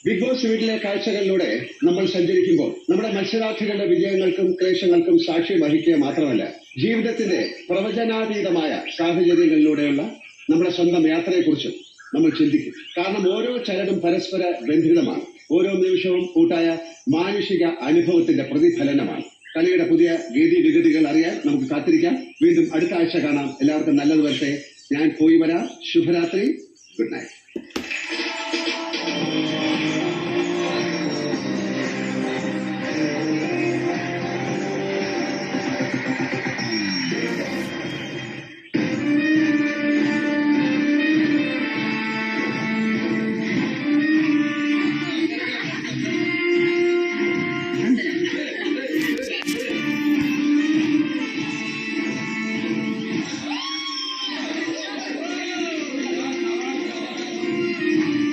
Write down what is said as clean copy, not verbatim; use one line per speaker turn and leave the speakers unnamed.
Big boss വീട്ടിലെ കാഴ്ചകളിലൂടെ നമ്മൾ സഞ്ചരിക്കുമ്പോൾ നമ്മുടെ മത്സരാർത്ഥികളുടെ വിജയങ്ങൾക്കും ക്ലേശങ്ങൾക്കും സാക്ഷ്യം വഹിക്കുക മാത്രമല്ല, ജീവിതത്തിന്റെ പ്രവചനാതീതമായ സാഹചര്യങ്ങളിലൂടെയുള്ള നമ്മുടെ സ്വന്തം യാത്രയെക്കുറിച്ചും നമ്മൾ ചിന്തിക്കും. കാരണം ഓരോ ചരടും പരസ്പര ബന്ധിതമാണ്. ഓരോ നിമിഷവും കൂട്ടായ മാനുഷിക അനുഭവത്തിന്റെ പ്രതിഫലനമാണ്. കളിയുടെ പുതിയ ഗതിവിഗതികൾ അറിയാൻ നമുക്ക് കാത്തിരിക്കാം. വീണ്ടും അടുത്ത ആഴ്ച കാണാം. എല്ലാവർക്കും നല്ലത് വരട്ടെ. ഞാൻ പോയി വരാം. ശുഭരാത്രി. Good night.